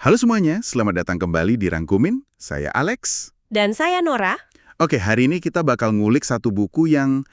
Halo semuanya, selamat datang kembali di Rangkumin. Saya Alex. Dan saya Nora. Oke, hari ini kita bakal ngulik satu buku yang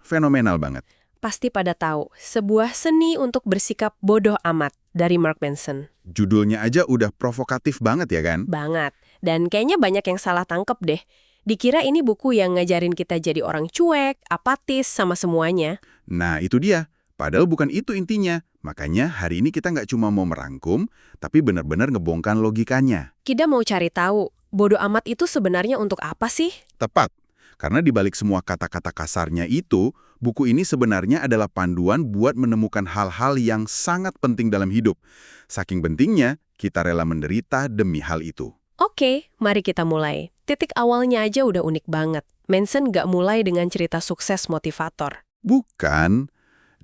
fenomenal banget. Pasti pada tahu, sebuah seni untuk bersikap bodoh amat dari Mark Manson. Judulnya aja udah provokatif banget ya kan? Banget. Dan kayaknya banyak yang salah tangkep deh. Dikira ini buku yang ngajarin kita jadi orang cuek, apatis sama semuanya. Nah, itu dia. Padahal bukan itu intinya. Makanya hari ini kita nggak cuma mau merangkum, tapi benar-benar ngebongkar logikanya. Kita mau cari tahu, bodoh amat itu sebenarnya untuk apa sih? Tepat. Karena di balik semua kata-kata kasarnya itu, buku ini sebenarnya adalah panduan buat menemukan hal-hal yang sangat penting dalam hidup. Saking pentingnya, kita rela menderita demi hal itu. Oke, mari kita mulai. Titik awalnya aja udah unik banget. Manson nggak mulai dengan cerita sukses motivator. Bukan,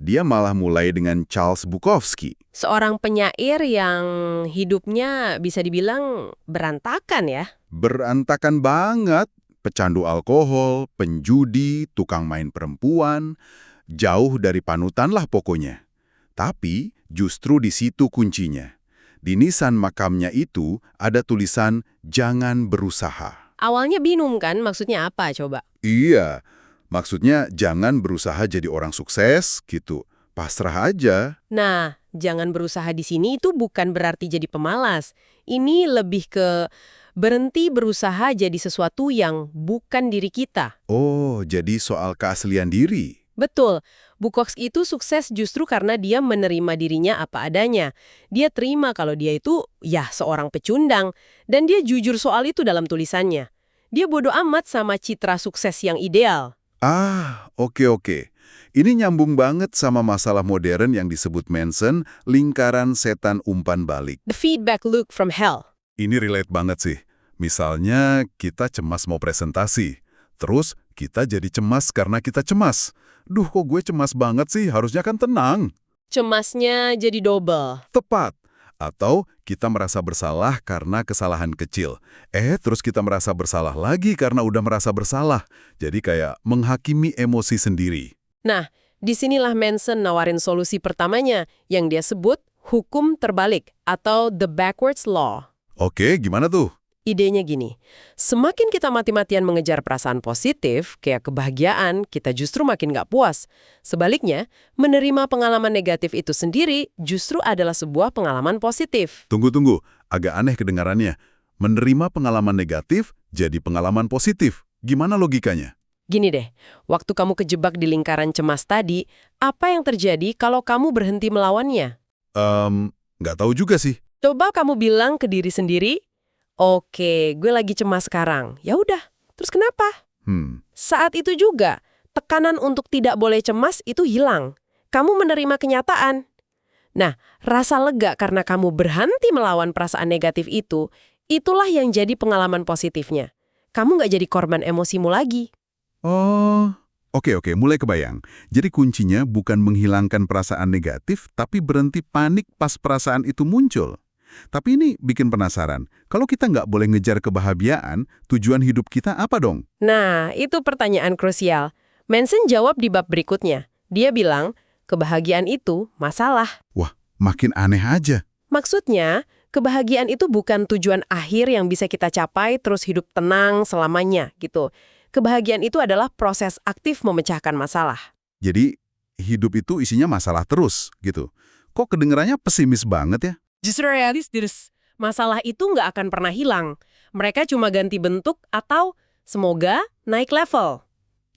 dia malah mulai dengan Charles Bukowski. Seorang penyair yang hidupnya bisa dibilang berantakan ya. Berantakan banget, pecandu alkohol, penjudi, tukang main perempuan, jauh dari panutan lah pokoknya. Tapi justru di situ kuncinya. Di nisan makamnya itu ada tulisan jangan berusaha. Awalnya bingung kan maksudnya apa coba? Iya, maksudnya jangan berusaha jadi orang sukses gitu. Pasrah aja. Nah, jangan berusaha di sini itu bukan berarti jadi pemalas. Ini lebih ke berhenti berusaha jadi sesuatu yang bukan diri kita. Oh, jadi soal keaslian diri. Betul, Bukowski itu sukses justru karena dia menerima dirinya apa adanya. Dia terima kalau dia itu, ya, seorang pecundang. Dan dia jujur soal itu dalam tulisannya. Dia bodoh amat sama citra sukses yang ideal. Ah, oke. Ini nyambung banget sama masalah modern yang disebut Manson, lingkaran setan umpan balik. The feedback loop from hell. Ini relate banget sih. Misalnya kita cemas mau presentasi, terus kita jadi cemas karena kita cemas. Duh, kok gue cemas banget sih, harusnya kan tenang. Cemasnya jadi double. Tepat. Atau kita merasa bersalah karena kesalahan kecil. Terus kita merasa bersalah lagi karena udah merasa bersalah. Jadi kayak menghakimi emosi sendiri. Nah, disinilah Manson nawarin solusi pertamanya yang dia sebut hukum terbalik atau the backwards law. Oke, gimana tuh? Idenya gini, semakin kita mati-matian mengejar perasaan positif, kayak kebahagiaan, kita justru makin nggak puas. Sebaliknya, menerima pengalaman negatif itu sendiri justru adalah sebuah pengalaman positif. Tunggu, agak aneh kedengarannya. Menerima pengalaman negatif jadi pengalaman positif. Gimana logikanya? Gini deh, waktu kamu kejebak di lingkaran cemas tadi, apa yang terjadi kalau kamu berhenti melawannya? Nggak tahu juga sih. Coba kamu bilang ke diri sendiri, oke, gue lagi cemas sekarang. Ya udah, terus kenapa? Saat itu juga, tekanan untuk tidak boleh cemas itu hilang. Kamu menerima kenyataan. Nah, rasa lega karena kamu berhenti melawan perasaan negatif itu, itulah yang jadi pengalaman positifnya. Kamu nggak jadi korban emosimu lagi. Oh, oke, mulai kebayang. Jadi kuncinya bukan menghilangkan perasaan negatif, tapi berhenti panik pas perasaan itu muncul. Tapi ini bikin penasaran, kalau kita nggak boleh ngejar kebahagiaan, tujuan hidup kita apa dong? Nah, itu pertanyaan krusial. Manson jawab di bab berikutnya. Dia bilang, kebahagiaan itu masalah. Wah, makin aneh aja. Maksudnya, kebahagiaan itu bukan tujuan akhir yang bisa kita capai terus hidup tenang selamanya, gitu. Kebahagiaan itu adalah proses aktif memecahkan masalah. Jadi, hidup itu isinya masalah terus, gitu. Kok kedengarannya pesimis banget ya? Justru realistis, masalah itu nggak akan pernah hilang. Mereka cuma ganti bentuk atau, semoga, naik level.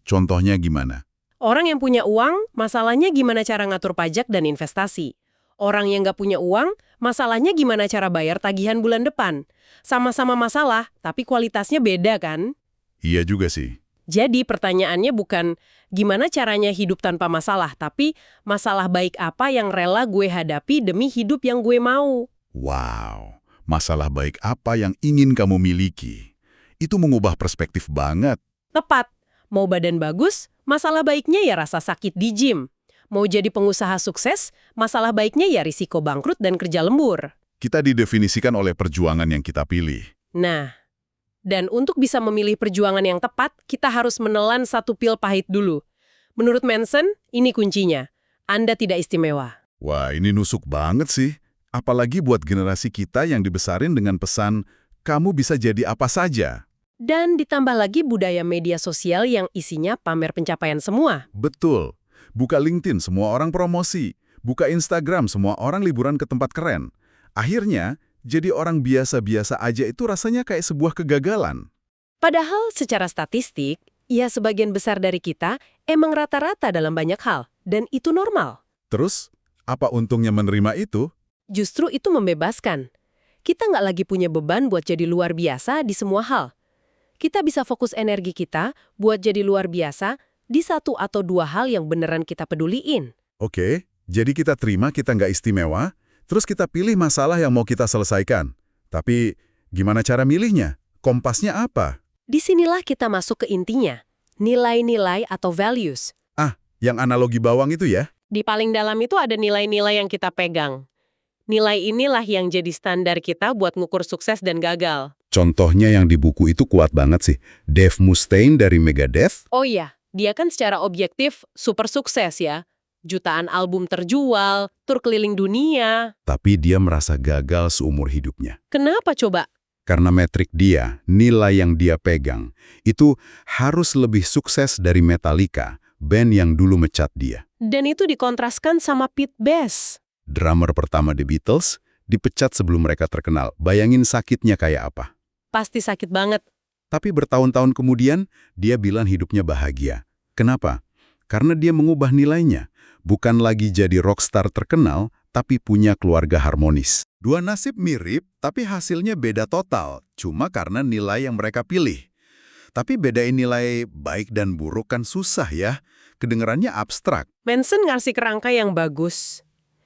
Contohnya gimana? Orang yang punya uang, masalahnya gimana cara ngatur pajak dan investasi. Orang yang nggak punya uang, masalahnya gimana cara bayar tagihan bulan depan. Sama-sama masalah, tapi kualitasnya beda kan? Iya juga sih. Jadi pertanyaannya bukan gimana caranya hidup tanpa masalah, tapi masalah baik apa yang rela gue hadapi demi hidup yang gue mau. Wow, masalah baik apa yang ingin kamu miliki? Itu mengubah perspektif banget. Tepat, mau badan bagus, masalah baiknya ya rasa sakit di gym. Mau jadi pengusaha sukses, masalah baiknya ya risiko bangkrut dan kerja lembur. Kita didefinisikan oleh perjuangan yang kita pilih. Nah, dan untuk bisa memilih perjuangan yang tepat, kita harus menelan satu pil pahit dulu. Menurut Manson, ini kuncinya. Anda tidak istimewa. Wah, ini nusuk banget sih. Apalagi buat generasi kita yang dibesarin dengan pesan, kamu bisa jadi apa saja. Dan ditambah lagi budaya media sosial yang isinya pamer pencapaian semua. Betul. Buka LinkedIn, semua orang promosi. Buka Instagram, semua orang liburan ke tempat keren. Akhirnya, jadi orang biasa-biasa aja itu rasanya kayak sebuah kegagalan. Padahal secara statistik, ya sebagian besar dari kita emang rata-rata dalam banyak hal. Dan itu normal. Terus, apa untungnya menerima itu? Justru itu membebaskan. Kita nggak lagi punya beban buat jadi luar biasa di semua hal. Kita bisa fokus energi kita buat jadi luar biasa di satu atau dua hal yang beneran kita peduliin. Oke, jadi kita terima kita nggak istimewa, terus kita pilih masalah yang mau kita selesaikan. Tapi, gimana cara milihnya? Kompasnya apa? Disinilah kita masuk ke intinya. Nilai-nilai atau values. Yang analogi bawang itu ya? Di paling dalam itu ada nilai-nilai yang kita pegang. Nilai inilah yang jadi standar kita buat ngukur sukses dan gagal. Contohnya yang di buku itu kuat banget sih. Dave Mustaine dari Megadeth. Oh iya, dia kan secara objektif super sukses ya. Jutaan album terjual, tur keliling dunia. Tapi dia merasa gagal seumur hidupnya. Kenapa coba? Karena metrik dia, nilai yang dia pegang, itu harus lebih sukses dari Metallica, band yang dulu mecat dia. Dan itu dikontraskan sama Pete Best. Drummer pertama The Beatles, dipecat sebelum mereka terkenal. Bayangin sakitnya kayak apa. Pasti sakit banget. Tapi bertahun-tahun kemudian, dia bilang hidupnya bahagia. Kenapa? Karena dia mengubah nilainya. Bukan lagi jadi rockstar terkenal, tapi punya keluarga harmonis. Dua nasib mirip, tapi hasilnya beda total. Cuma karena nilai yang mereka pilih. Tapi bedain nilai baik dan buruk kan susah ya. Kedengerannya abstrak. Manson ngasih kerangka yang bagus.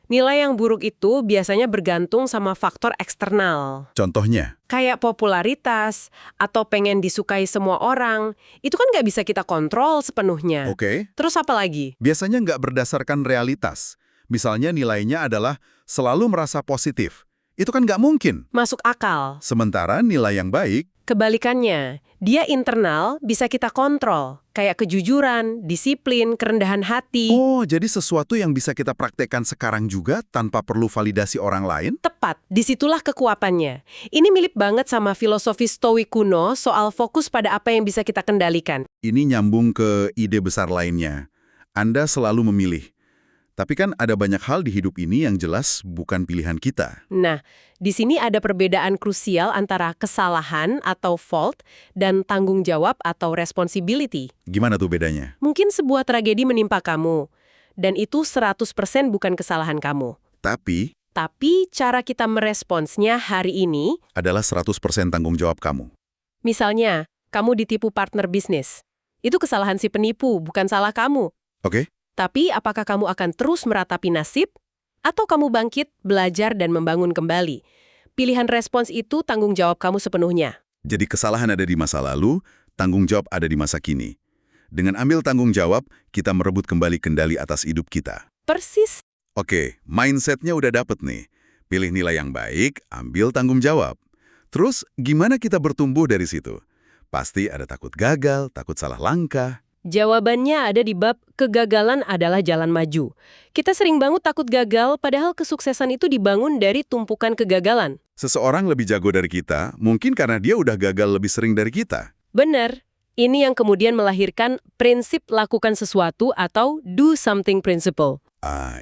Nilai yang buruk itu biasanya bergantung sama faktor eksternal. Contohnya? Kayak popularitas, atau pengen disukai semua orang. Itu kan nggak bisa kita kontrol sepenuhnya. Oke. Terus apa lagi? Biasanya nggak berdasarkan realitas. Misalnya nilainya adalah selalu merasa positif. Itu kan nggak mungkin. Masuk akal. Sementara nilai yang baik, Kebalikannya, dia internal bisa kita kontrol. Kayak kejujuran, disiplin, kerendahan hati. oh jadi sesuatu yang bisa kita praktekkan sekarang juga tanpa perlu validasi orang lain? Tepat, disitulah kekuatannya. Ini mirip banget sama filosofi Stoik kuno soal fokus pada apa yang bisa kita kendalikan. Ini nyambung ke ide besar lainnya. Anda selalu memilih. Tapi kan ada banyak hal di hidup ini yang jelas bukan pilihan kita. Nah, di sini ada perbedaan krusial antara kesalahan atau fault dan tanggung jawab atau responsibility. Gimana tuh bedanya? Mungkin sebuah tragedi menimpa kamu, dan itu 100% bukan kesalahan kamu. Tapi Tapi cara kita meresponsnya hari ini, adalah 100% tanggung jawab kamu. misalnya, kamu ditipu partner bisnis. Itu kesalahan si penipu, bukan salah kamu. Oke? Tapi apakah kamu akan terus meratapi nasib? Atau kamu bangkit, belajar, dan membangun kembali? Pilihan respons itu tanggung jawab kamu sepenuhnya. Jadi kesalahan ada di masa lalu, tanggung jawab ada di masa kini. Dengan ambil tanggung jawab, kita merebut kembali kendali atas hidup kita. Persis. Oke, mindsetnya udah dapet nih. Pilih nilai yang baik, ambil tanggung jawab. Terus, gimana kita bertumbuh dari situ? Pasti ada takut gagal, takut salah langkah. Jawabannya ada di bab kegagalan adalah jalan maju. Kita sering banget takut gagal, padahal kesuksesan itu dibangun dari tumpukan kegagalan. Seseorang lebih jago dari kita, mungkin karena dia udah gagal lebih sering dari kita. Benar. Ini yang kemudian melahirkan prinsip lakukan sesuatu atau do something principle.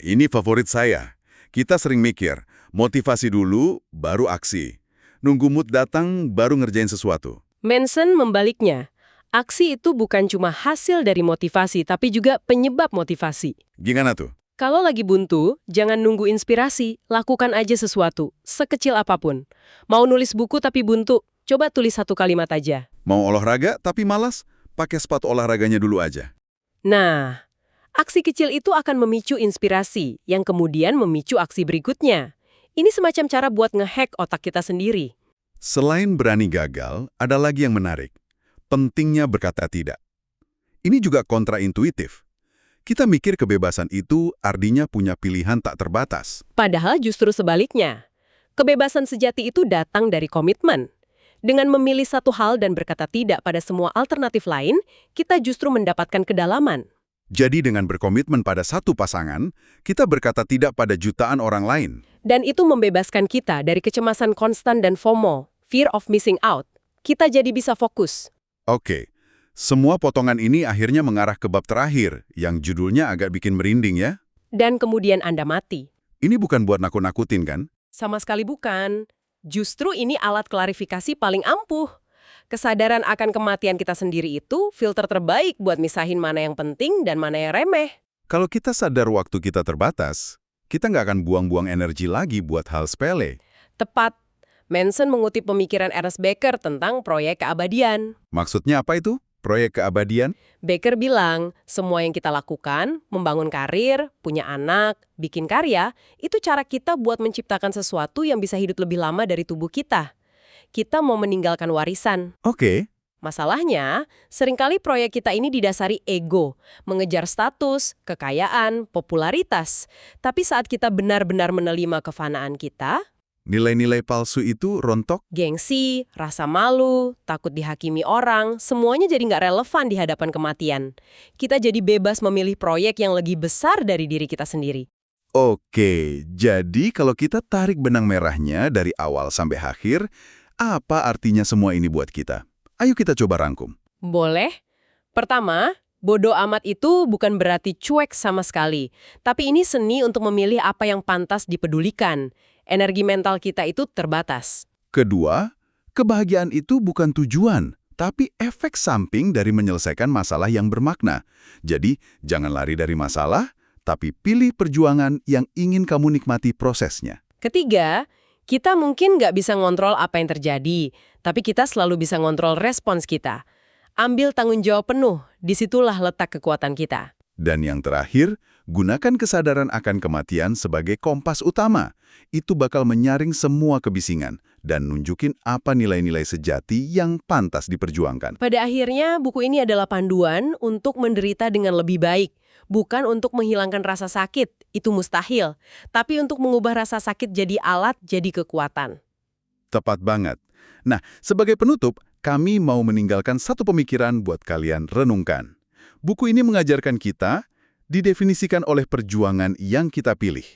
Ini favorit saya. Kita sering mikir, motivasi dulu, baru aksi. Nunggu mood datang, baru ngerjain sesuatu. Manson membaliknya. Aksi itu bukan cuma hasil dari motivasi, tapi juga penyebab motivasi. Gimana tuh? Kalau lagi buntu, jangan nunggu inspirasi, lakukan aja sesuatu, sekecil apapun. Mau nulis buku tapi buntu, coba tulis satu kalimat aja. Mau olahraga tapi malas? Pakai sepatu olahraganya dulu aja. Nah, aksi kecil itu akan memicu inspirasi, yang kemudian memicu aksi berikutnya. Ini semacam cara buat ngehack otak kita sendiri. Selain berani gagal, ada lagi yang menarik. Pentingnya berkata tidak. Ini juga kontraintuitif. Kita mikir kebebasan itu artinya punya pilihan tak terbatas. Padahal justru sebaliknya. Kebebasan sejati itu datang dari komitmen. Dengan memilih satu hal dan berkata tidak pada semua alternatif lain, kita justru mendapatkan kedalaman. Jadi dengan berkomitmen pada satu pasangan, kita berkata tidak pada jutaan orang lain. Dan itu membebaskan kita dari kecemasan konstan dan FOMO, fear of missing out. Kita jadi bisa fokus. Oke, semua potongan ini akhirnya mengarah ke bab terakhir, yang judulnya agak bikin merinding ya. Dan kemudian Anda mati. Ini bukan buat nakut-nakutin kan? Sama sekali bukan. Justru ini alat klarifikasi paling ampuh. Kesadaran akan kematian kita sendiri itu filter terbaik buat misahin mana yang penting dan mana yang remeh. Kalau kita sadar waktu kita terbatas, kita nggak akan buang-buang energi lagi buat hal sepele. Tepat. Manson mengutip pemikiran Ernest Becker tentang proyek keabadian. Maksudnya apa itu? Proyek keabadian? Becker bilang, semua yang kita lakukan, membangun karir, punya anak, bikin karya, itu cara kita buat menciptakan sesuatu yang bisa hidup lebih lama dari tubuh kita. Kita mau meninggalkan warisan. Oke. Masalahnya, seringkali proyek kita ini didasari ego, mengejar status, kekayaan, popularitas. Tapi saat kita benar-benar menerima kefanaan kita, Nilai-nilai palsu itu rontok? gengsi, rasa malu, takut dihakimi orang, semuanya jadi nggak relevan di hadapan kematian. Kita jadi bebas memilih proyek yang lebih besar dari diri kita sendiri. Oke, jadi kalau kita tarik benang merahnya dari awal sampai akhir, apa artinya semua ini buat kita? Ayo kita coba rangkum. Boleh? Pertama, bodoh amat itu bukan berarti cuek sama sekali. Tapi ini seni untuk memilih apa yang pantas dipedulikan. Energi mental kita itu terbatas. Kedua, kebahagiaan itu bukan tujuan, tapi efek samping dari menyelesaikan masalah yang bermakna. Jadi, jangan lari dari masalah, tapi pilih perjuangan yang ingin kamu nikmati prosesnya. Ketiga, kita mungkin nggak bisa ngontrol apa yang terjadi, tapi kita selalu bisa ngontrol respons kita. Ambil tanggung jawab penuh, disitulah letak kekuatan kita. Dan yang terakhir, gunakan kesadaran akan kematian sebagai kompas utama. Itu bakal menyaring semua kebisingan dan nunjukin apa nilai-nilai sejati yang pantas diperjuangkan. Pada akhirnya, buku ini adalah panduan untuk menderita dengan lebih baik. Bukan untuk menghilangkan rasa sakit, itu mustahil. Tapi untuk mengubah rasa sakit jadi alat, jadi kekuatan. Tepat banget. Nah, sebagai penutup, kami mau meninggalkan satu pemikiran buat kalian renungkan. Buku ini mengajarkan kita didefinisikan oleh perjuangan yang kita pilih.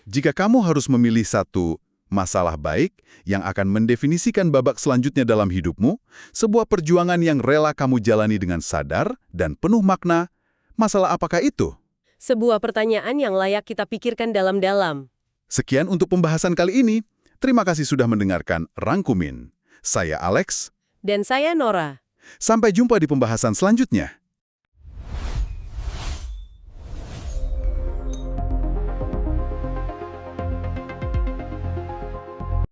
Jika kamu harus memilih satu masalah baik yang akan mendefinisikan babak selanjutnya dalam hidupmu, sebuah perjuangan yang rela kamu jalani dengan sadar dan penuh makna, masalah apakah itu? Sebuah pertanyaan yang layak kita pikirkan dalam-dalam. Sekian untuk pembahasan kali ini. Terima kasih sudah mendengarkan Rangkumin. Saya Alex. Dan saya Nora. Sampai jumpa di pembahasan selanjutnya.